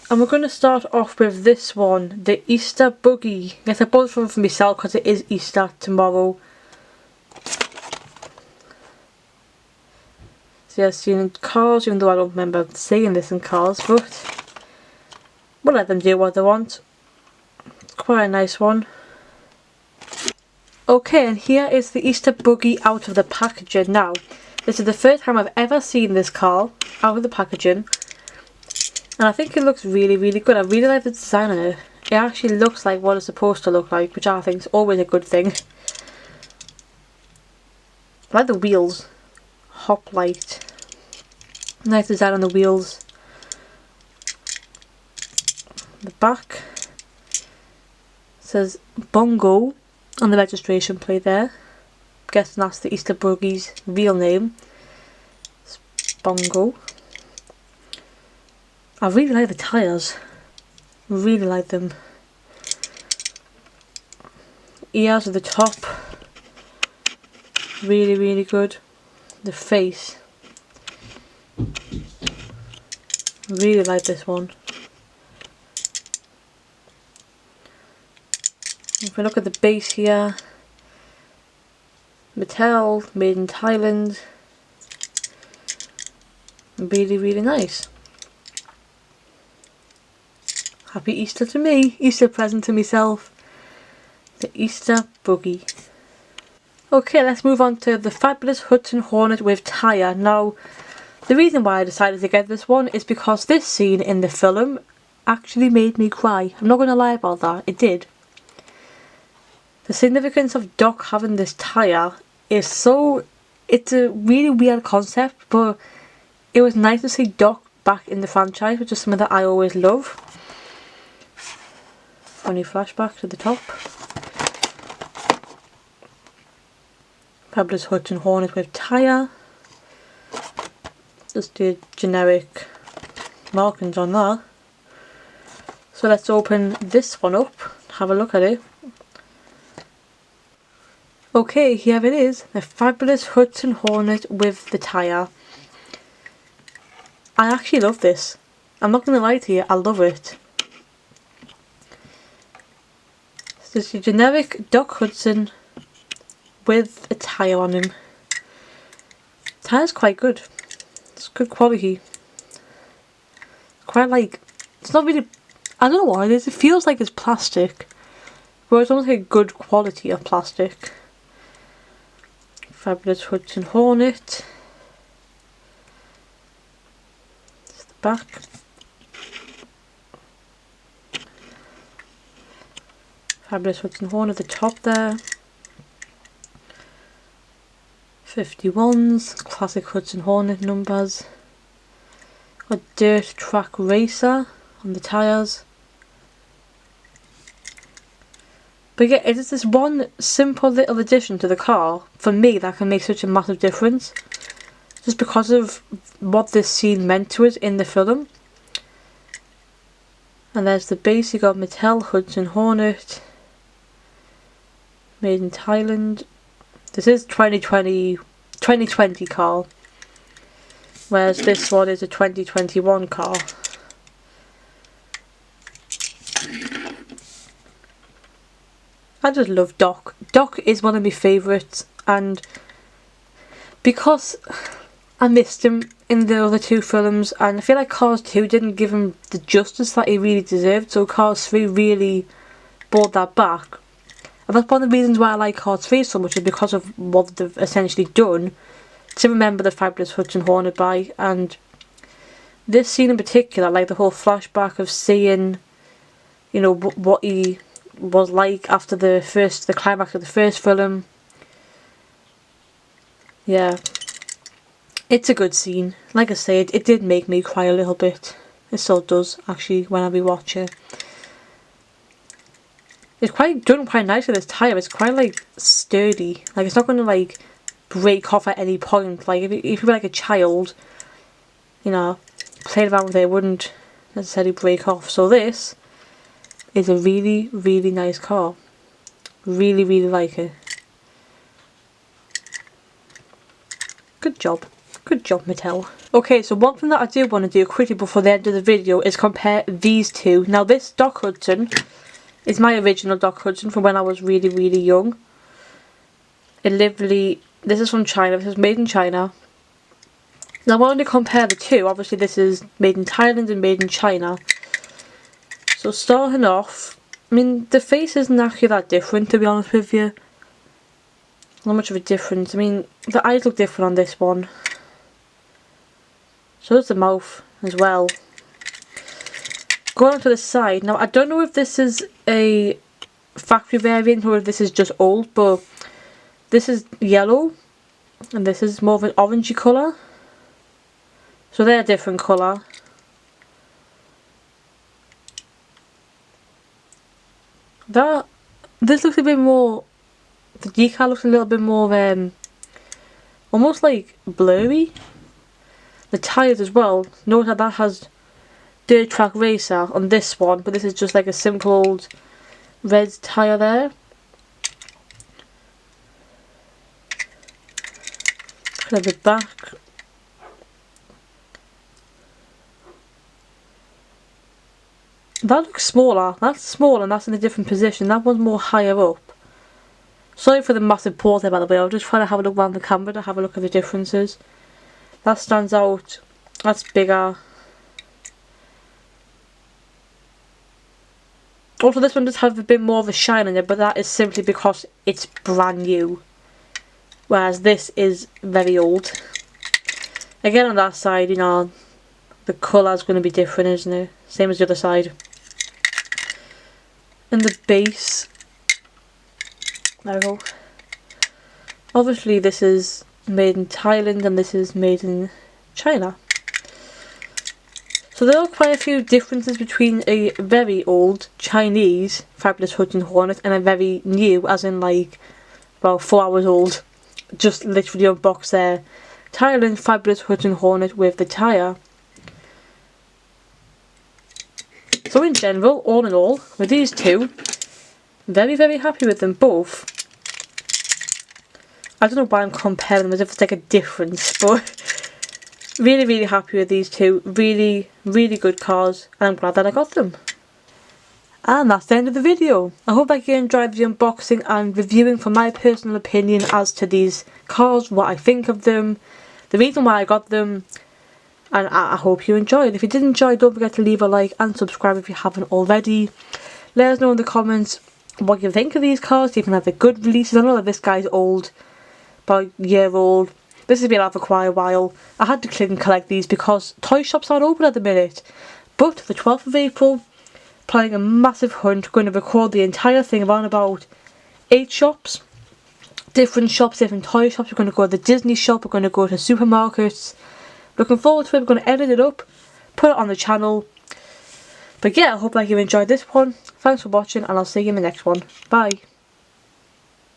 And we're going to start off with this one, the Easter Buggy. Yes, I bought this one for myself because it is Easter tomorrow. So yeah, seen in cars, even though I don't remember seeing this in cars, but we'll let them do what they want. It's quite a nice one. Okay, and here is the Easter Buggy out of the packaging now. This is the first time I've ever seen this car out of the packaging. And I think it looks really, really good. I really like the design on it. It actually looks like what it's supposed to look like, which I think is always a good thing. I like the wheels. Hoplite. Nice design on the wheels. The back says Bongo on the registration plate there. Guessing that's the Easter Buggy's real name. It's Bongo. I really like the tyres. Really like them. Ears at the top. Really, really good. The face. Really like this one. If we look at the base here, Mattel, made in Thailand. Really, really nice. Happy Easter to me. Easter present to myself. The Easter Buggy. Okay, let's move on to the fabulous Hudson Hornet with Tyre. Now, the reason why I decided to get this one is because this scene in the film actually made me cry. I'm not going to lie about that, it did. The significance of Doc having this tyre is so... It's a really weird concept, but it was nice to see Doc back in the franchise, which is something that I always love. Funny flashback to the top. Fabulous Hudson Hornet with Tyre. Just the generic markings on that. So let's open this one up, have a look at it. Okay, here it is, the fabulous Hudson Hornet with the Tyre. I actually love this. I'm not going to lie to you, I love it. It's just a generic Doc Hudson with a tyre on him. Tyre's quite good. It's good quality. Quite like, it's not really, I don't know what it is, it feels like it's plastic. But it's almost like a good quality of plastic. Fabulous Hudson Hornet. It's the back. Fabulous Hudson Hornet at the top there. 51s, classic Hudson Hornet numbers. Got Dirt Track Racer on the tyres. But yeah, it is this one simple little addition to the car, for me, that can make such a massive difference. Just because of what this scene meant to us in the film. And there's the base, you got Mattel Hudson Hornet. Made in Thailand. This is 2020 car. Whereas this one is a 2021 car. I just love Doc. Doc is one of my favourites, and because I missed him in the other two films, and I feel like Cars 2 didn't give him the justice that he really deserved, so Cars 3 really brought that back. And that's one of the reasons why I like Cars 3 so much, is because of what they've essentially done to remember the fabulous Hudson Hornet by. And this scene in particular, like the whole flashback of seeing, you know, what he was like after the climax of the first film. Yeah, it's a good scene. Like I said, it did make me cry a little bit. It still does, actually, when I rewatch it. It's quite done quite nicely, this tyre. It's quite like sturdy. Like, it's not going to like break off at any point. Like if you were like a child, you know, played around with it, wouldn't necessarily break off. So this is a really, really nice car. Really, really like it. Good job. Good job, Mattel. Okay, so one thing that I do want to do quickly before the end of the video is compare these two. Now this Doc Hudson is my original Doc Hudson from when I was really, really young. This is from China, this is made in China. Now I wanted to compare the two. Obviously this is made in Thailand and made in China. So starting off, I mean the face isn't actually that different, to be honest with you. Not much of a difference. I mean the eyes look different on this one. So does the mouth as well. Going on to the side, now I don't know if this is a factory variant or if this is just old, but this is yellow and this is more of an orangey colour. So they're a different colour. This looks a bit more, the decal looks a little bit more almost like blurry. The tyres as well, note that has dirt track racer on this one, but this is just like a simple old red tyre there. Put a bit back. That looks smaller. That's small and that's in a different position. That one's more higher up. Sorry for the massive pause there, by the way. I was just trying to have a look around the camera to have a look at the differences. That stands out. That's bigger. Also this one does have a bit more of a shine in it, but that is simply because it's brand new. Whereas this is very old. Again on that side, you know, the colour is going to be different, isn't it? Same as the other side. And the base. There we go. Obviously this is made in Thailand and this is made in China. So there are quite a few differences between a very old Chinese Fabulous Hudson Hornet and a very new, as in like, well, 4 hours old. Just literally unboxed there. Thailand Fabulous Hudson Hornet with the Tyre. So in general, all in all, with these two, very, very happy with them both. I don't know why I'm comparing them as if it's like a difference, but really, really happy with these two. Really, really good cars, and I'm glad that I got them. And that's the end of the video. I hope that you enjoyed the unboxing and reviewing from my personal opinion as to these cars, what I think of them, the reason why I got them, and I hope you enjoyed. If you did enjoy, don't forget to leave a like and subscribe if you haven't already. Let us know in the comments what you think of these cars. Do you think that they're good releases? I know that this guy's old, about a year old. This has been out for quite a while. I had to click and collect these because toy shops aren't open at the minute. But the 12th of April, planning a massive hunt, going to record the entire thing around about 8 shops. Different shops, different toy shops. We're going to go to the Disney shop, we're going to go to supermarkets. Looking forward to it. We're going to edit it up, put it on the channel. But yeah, I hope that you enjoyed this one. Thanks for watching and I'll see you in the next one. Bye.